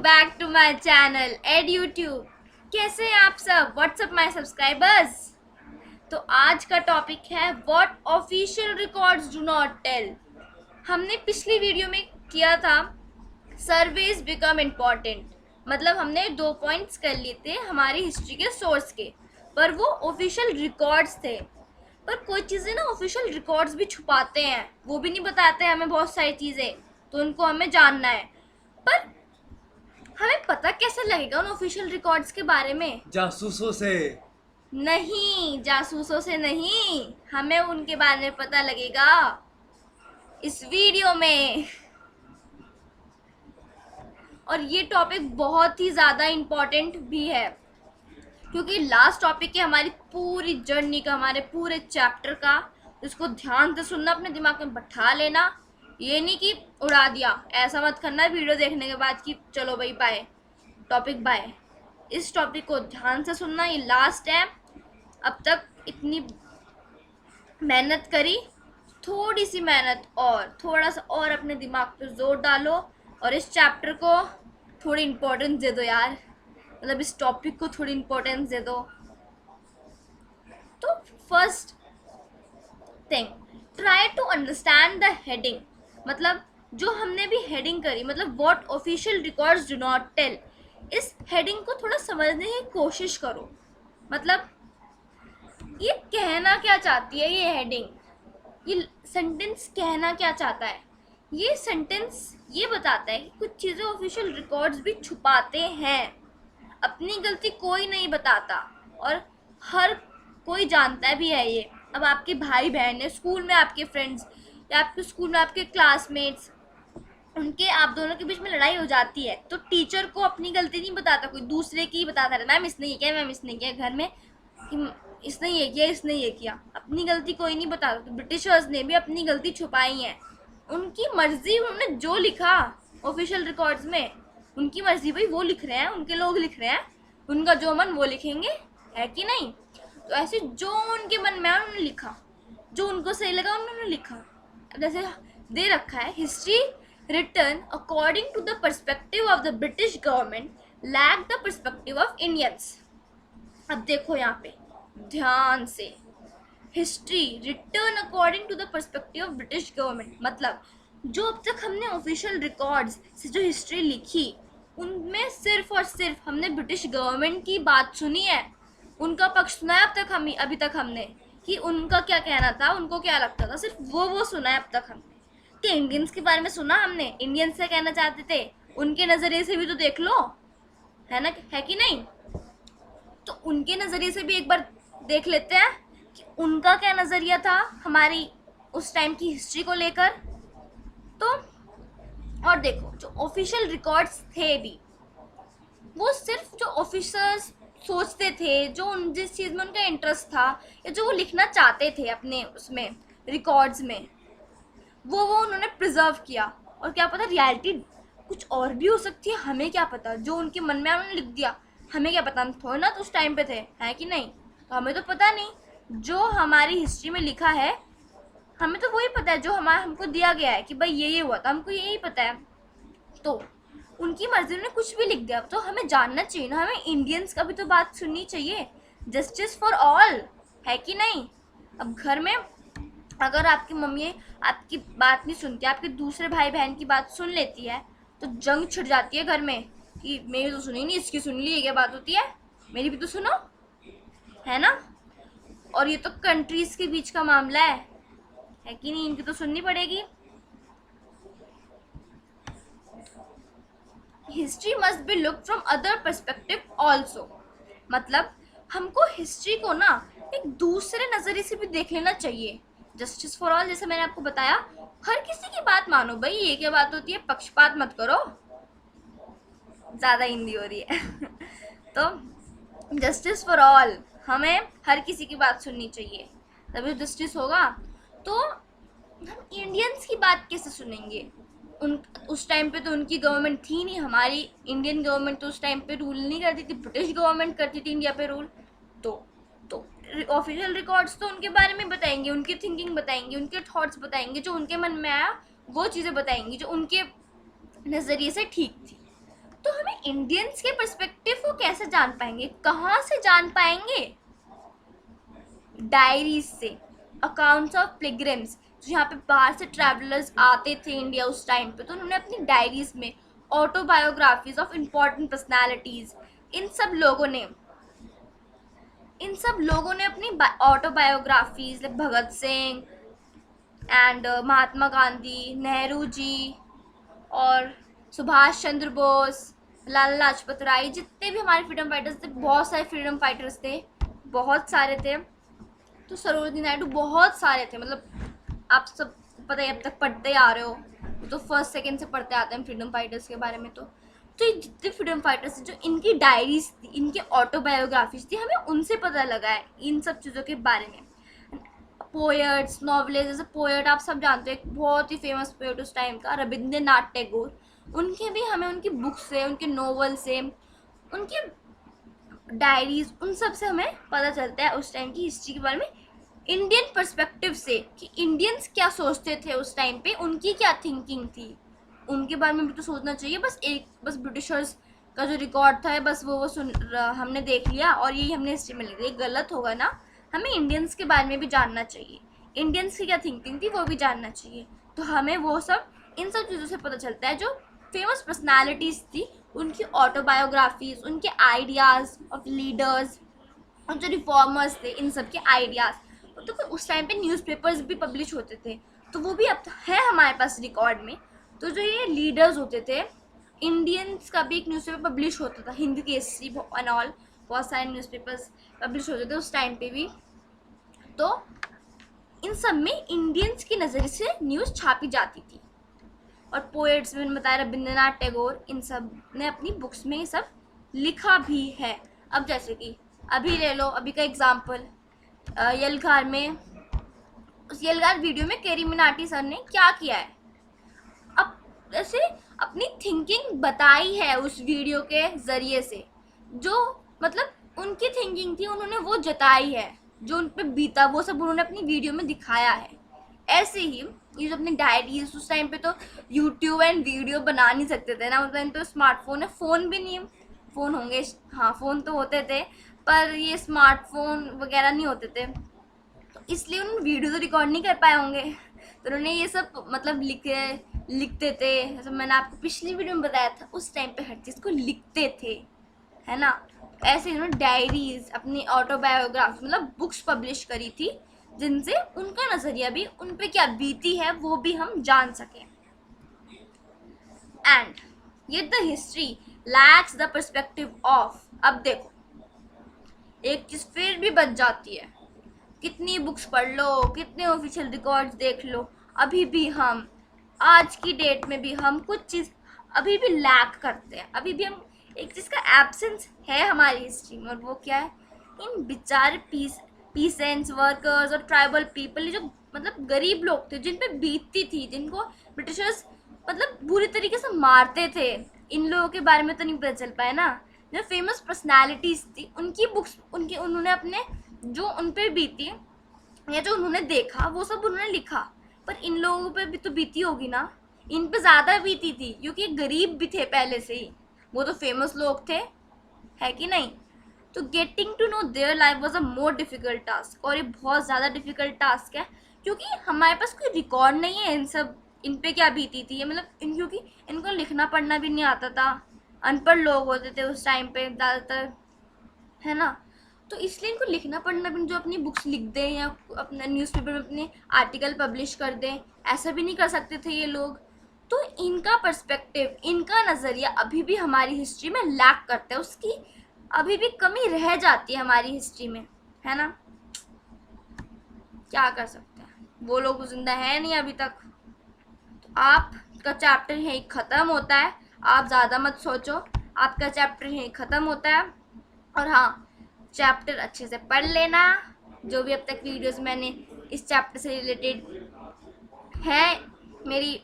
Back to my channel add YouTube. कैसे हैं आप सब? What's up my subscribers. तो आज का टॉपिक है what official records do not tell. हमने पिछली वीडियो में किया था सर्वेज बिकम इम्पॉर्टेंट, मतलब हमने 2 पॉइंट्स कर लिए थे हमारी हिस्ट्री के सोर्स के, पर वो ऑफिशियल रिकॉर्ड्स थे। पर कोई चीज़ें ना ऑफिशियल रिकॉर्ड्स भी छुपाते हैं, वो भी नहीं बताते हैं हमें बहुत सारी चीज़ें, तो उनको हमें जानना है। पर हमें पता कैसे लगेगा उन ऑफिशियल रिकॉर्ड्स के बारे में? जासूसों से। नहीं, जासूसों से नहीं, हमें उनके बारे में पता लगेगा इस वीडियो में। और ये टॉपिक बहुत ही ज़्यादा इम्पोर्टेंट भी है, क्योंकि लास्ट टॉपिक है हमारी पूरी जर्नी का, हमारे पूरे चैप्टर का। इसको ध्यान से सुनना, अपने दिमाग में बैठा लेना, ये नहीं कि उड़ा दिया। ऐसा मत करना वीडियो देखने के बाद कि चलो भाई बाय, टॉपिक बाय। इस टॉपिक को ध्यान से सुनना, ये लास्ट है। अब तक इतनी मेहनत करी, थोड़ी सी मेहनत और थोड़ा सा और अपने दिमाग पे जोर डालो और इस चैप्टर को थोड़ी इम्पोर्टेंस दे दो यार, मतलब इस टॉपिक को थोड़ी इम्पोर्टेंस दे दो। तो first thing, try to understand the heading. मतलब जो हमने भी हेडिंग करी, मतलब what official records do not tell, इस हेडिंग को थोड़ा समझने की कोशिश करो। मतलब ये कहना क्या चाहती है ये हेडिंग, ये सेंटेंस कहना क्या चाहता है? ये सेंटेंस ये बताता है कि कुछ चीज़ें ऑफिशियल रिकॉर्ड्स भी छुपाते हैं। अपनी गलती कोई नहीं बताता और हर कोई जानता भी है ये। अब आपके भाई बहन है, स्कूल में आपके फ्रेंड्स या आपके स्कूल में आपके क्लासमेट्स, उनके आप दोनों के बीच में लड़ाई हो जाती है, तो टीचर को अपनी गलती नहीं बताता, कोई दूसरे की बताता है, मैम इसने ये किया, मैम इसने किया, घर में कि इसने ये किया, इसने ये किया। अपनी गलती कोई नहीं बताता। तो ब्रिटिशर्स ने भी अपनी गलती छुपाई है, उनकी मर्जी, उन्होंने जो लिखा ऑफिशियल रिकॉर्ड्स में उनकी मर्जी, भाई वो लिख रहे हैं, उनके लोग लिख रहे हैं, उनका जो मन वो लिखेंगे, है कि नहीं? तो ऐसे जो उनके मन में उन्होंने लिखा, जो उनको सही लगा उन्होंने लिखा। अब जैसे दे रखा है, history written according to the perspective of the British government lack the perspective of Indians। अब देखो यहाँ पे ध्यान से, history written according to the perspective of British government, मतलब जो अब तक हमने ऑफिशियल रिकॉर्ड्स से जो हिस्ट्री लिखी, उनमें सिर्फ और सिर्फ हमने ब्रिटिश गवर्नमेंट की बात सुनी है, उनका पक्ष सुना है अब तक हम अभी तक हमने, कि उनका क्या कहना था, उनको क्या लगता था, सिर्फ वो सुना है अब तक हमने। कि इंडियंस के बारे में सुना हमने, इंडियंस क्या कहना चाहते थे, उनके नज़रिए से भी तो देख लो, है ना, है कि नहीं? तो उनके नज़रिए से भी एक बार देख लेते हैं कि उनका क्या नज़रिया था हमारी उस टाइम की हिस्ट्री को लेकर। तो और देखो, जो ऑफिशियल रिकॉर्ड्स थे भी, वो सिर्फ जो ऑफिसर्स सोचते थे, जो उन जिस चीज़ में उनका इंटरेस्ट था या जो वो लिखना चाहते थे अपने उसमें रिकॉर्ड्स में, वो उन्होंने प्रिजर्व किया। और क्या पता रियलिटी कुछ और भी हो सकती है, हमें क्या पता, जो उनके मन में उन्होंने लिख दिया, हमें क्या पता, हम थोड़े ना तो उस टाइम पे थे, है कि नहीं? तो हमें तो पता नहीं, जो हमारी हिस्ट्री में लिखा है हमें तो वही पता है, जो हमको दिया गया है कि भाई ये हुआ था, हमको यही पता है। तो उनकी मर्जी ने कुछ भी लिख दिया, तो हमें जानना चाहिए ना, हमें इंडियंस का भी तो बात सुननी चाहिए, जस्टिस फॉर ऑल, है कि नहीं? अब घर में अगर आपकी मम्मी आपकी बात नहीं सुनती, आपके दूसरे भाई बहन की बात सुन लेती है, तो जंग छिड़ जाती है घर में कि मेरी तो सुनी नहीं, इसकी सुन ली, ये क्या बात होती है, मेरी भी तो सुनो, है ना? और ये तो कंट्रीज के बीच का मामला है कि नहीं? इनकी तो सुननी पड़ेगी। History must be look from other perspective also, मतलब हमको हिस्ट्री को ना एक दूसरे नज़रिए से भी देख लेना चाहिए। जस्टिस फॉर ऑल, जैसे मैंने आपको बताया, हर किसी की बात मानो भाई, ये क्या बात होती है, पक्षपात मत करो, ज़्यादा हिंदी हो रही है तो जस्टिस फॉर ऑल, हमें हर किसी की बात सुननी चाहिए, तभी जस्टिस होगा। तो हम इंडियंस की बात कैसे सुनेंगे? उस टाइम पे तो उनकी गवर्नमेंट थी नहीं, हमारी इंडियन गवर्नमेंट तो उस टाइम पे रूल नहीं करती थी, ब्रिटिश गवर्नमेंट करती थी इंडिया पे रूल। तो ऑफिशियल रिकॉर्ड्स तो उनके बारे में बताएंगे, उनकी थिंकिंग बताएंगे, उनके थॉट्स बताएंगे, जो उनके मन में आया वो चीज़ें बताएंगी, जो उनके नज़रिए से ठीक थी। तो हमें इंडियंस के पर्सपेक्टिव को कैसे जान पाएंगे, कहाँ से जान पाएंगे? डायरीज से, अकाउंट्स ऑफ पिलग्रिम्स, जो यहाँ पे बाहर से ट्रैवलर्स आते थे इंडिया उस टाइम पे, तो उन्होंने अपनी डायरीज में ऑटोबायोग्राफीज ऑफ इम्पोर्टेंट पर्सनालिटीज, इन सब लोगों ने अपनी ऑटोबायोग्राफीज, भगत सिंह एंड महात्मा गांधी, नेहरू जी और सुभाष चंद्र बोस, लाला लाजपत राय, जितने भी हमारे फ्रीडम फाइटर्स थे, बहुत सारे फ्रीडम फाइटर्स थे, बहुत सारे थे, तो सरोजिनी नायडू, बहुत सारे थे, मतलब आप सब पता है, अब तक पढ़ते आ रहे हो, तो फर्स्ट सेकंड से पढ़ते आते हैं फ्रीडम फाइटर्स के बारे में। तो ये जितने फ्रीडम फाइटर्स जो इनकी डायरीज थी, इनके ऑटोबायोग्राफीज थी, हमें उनसे पता लगा है इन सब चीज़ों के बारे में। पोएट्स, नॉवलिस्ट, जैसे पोएट आप सब जानते हो, एक बहुत ही फेमस पोएट उस टाइम का रविंद्रनाथ टैगोर, उनके भी हमें उनकी बुक से, उनके नॉवल से, उनकी डायरीज, उन सब से हमें पता चलता है उस टाइम की हिस्ट्री के बारे में, इंडियन पर्सपेक्टिव से, कि इंडियंस क्या सोचते थे उस टाइम पे, उनकी क्या थिंकिंग थी, उनके बारे में भी तो सोचना चाहिए। बस ब्रिटिशर्स का जो रिकॉर्ड था बस वो हमने देख लिया और यही हमने हिस्ट्री में लिख दिया, गलत होगा ना। हमें इंडियंस के बारे में भी जानना चाहिए, इंडियंस की क्या थिंकिंग थी वो भी जानना चाहिए। तो हमें वो सब, इन सब चीज़ों से पता चलता है, जो फेमस पर्सनालिटीज़ थी उनकी ऑटोबायोग्राफीज, उनके आइडियाज़ ऑफ लीडर्स और जो रिफॉर्मर्स थे, इन सब के आइडियाज़। तो उस टाइम पे न्यूज़पेपर्स भी पब्लिश होते थे, तो वो भी अब है हमारे पास रिकॉर्ड में। तो जो ये लीडर्स होते थे, इंडियंस का भी एक न्यूज़पेपर पब्लिश होता था, हिंद केसरी एंड ऑल, बहुत सारे न्यूज़पेपर्स पब्लिश होते थे उस टाइम पे भी। तो इन सब में इंडियंस की नज़रिए से न्यूज़ छापी जाती थी। और पोएट्स में बताया रविंद्रनाथ टैगोर, इन सब ने अपनी बुक्स में ये सब लिखा भी है। अब जैसे कि अभी ले लो, अभी का एग्जाम्पल, यलगार में, उस यलगार वीडियो में केरी मिनाटी सर ने क्या किया है, अब ऐसे अपनी थिंकिंग बताई है उस वीडियो के ज़रिए से, जो मतलब उनकी थिंकिंग थी उन्होंने वो जताई है, जो उन पर बीता वो सब उन्होंने अपनी वीडियो में दिखाया है। ऐसे ही ये जो अपनी डायरीज, उस टाइम पे तो यूट्यूब एंड वीडियो बना नहीं सकते थे ना, उस टाइम तो स्मार्टफोन है, फ़ोन भी नहीं, फ़ोन होंगे, हाँ फ़ोन तो होते थे, पर ये स्मार्टफोन वगैरह नहीं होते थे, तो इसलिए उन्होंने वीडियो तो रिकॉर्ड नहीं कर पाए होंगे, तो उन्होंने ये सब मतलब लिखते थे, जैसे मैंने आपको पिछली वीडियो में बताया था, उस टाइम पे हर चीज़ को लिखते थे, है ना। ऐसे उन्होंने डायरीज, अपनी ऑटोबायोग्राफी, मतलब बुक्स पब्लिश करी थी, जिनसे उनका नज़रिया भी, उन पे क्या बीती है वो भी हम जान सकें। एंड ये the history lakhs the perspective of, अब देखो एक चीज़ फिर भी बच जाती है, कितनी बुक्स पढ़ लो, कितने ऑफिशियल रिकॉर्ड्स देख लो, अभी भी हम आज की डेट में भी हम कुछ चीज़ अभी भी लैक करते हैं, अभी भी हम एक चीज़ का एब्सेंस है हमारी हिस्ट्री में, और वो क्या है, इन बेचारे पीसेंट्स, वर्कर्स और ट्राइबल पीपल, जो मतलब गरीब लोग थे, जिन पे बीतती थी, जिनको ब्रिटिशर्स मतलब बुरी तरीके से मारते थे, इन लोगों के बारे में तो नहीं पता चल पाया ना। जो फेमस पर्सनालिटीज़ थी उनकी बुक्स, उन्होंने अपने जो उन पर बीती या जो उन्होंने देखा वो सब उन्होंने लिखा, पर इन लोगों पे भी तो बीती होगी ना, इन पे ज़्यादा बीती थी क्योंकि गरीब भी थे पहले से ही, वो तो फेमस लोग थे, है कि नहीं। तो getting to know their life was a more difficult task, और ये बहुत ज़्यादा डिफ़िकल्ट टास्क है क्योंकि हमारे पास कोई रिकॉर्ड नहीं है इन पे क्या बीती थी, मतलब क्योंकि इनको लिखना पढ़ना भी नहीं आता था, अनपढ़ लोग होते थे उस टाइम पे ज़्यादातर, है ना। तो इसलिए इनको लिखना पढ़ना भी, जो अपनी बुक्स लिख दें या अपना न्यूज़पेपर में अपने आर्टिकल पब्लिश कर दें, ऐसा भी नहीं कर सकते थे ये लोग। तो इनका पर्सपेक्टिव, इनका नज़रिया अभी भी हमारी हिस्ट्री में लैक करता है, उसकी अभी भी कमी रह जाती है हमारी हिस्ट्री में, है ना। क्या कर सकते हैं, वो लोग जिंदा है नहीं अभी तक। तो आपका चैप्टर यहीं ख़त्म होता है, आप ज़्यादा मत सोचो, आपका चैप्टर यहीं ख़त्म होता है। और हाँ, चैप्टर अच्छे से पढ़ लेना, जो भी अब तक वीडियोस मैंने इस चैप्टर से रिलेटेड है मेरी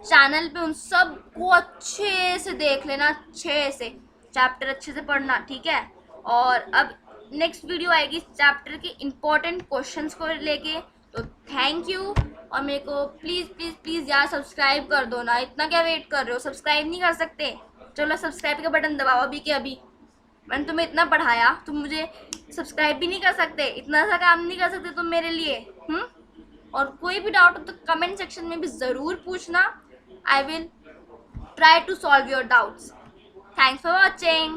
चैनल पे, उन सब को अच्छे से देख लेना, अच्छे से चैप्टर अच्छे से पढ़ना, ठीक है। और अब नेक्स्ट वीडियो आएगी चैप्टर के इम्पोर्टेंट क्वेश्चंस को लेके। तो थैंक यू, और मेरे को प्लीज़ प्लीज़ प्लीज़ यार सब्सक्राइब कर दो ना, इतना क्या वेट कर रहे हो, सब्सक्राइब नहीं कर सकते, चलो सब्सक्राइब का बटन दबाओ अभी के अभी। मैंने तुम्हें इतना पढ़ाया, तुम मुझे सब्सक्राइब भी नहीं कर सकते, इतना सा काम नहीं कर सकते तुम मेरे लिए। और कोई भी डाउट हो तो कमेंट सेक्शन में भी ज़रूर पूछना। I will try to solve your doubts. Thanks for watching.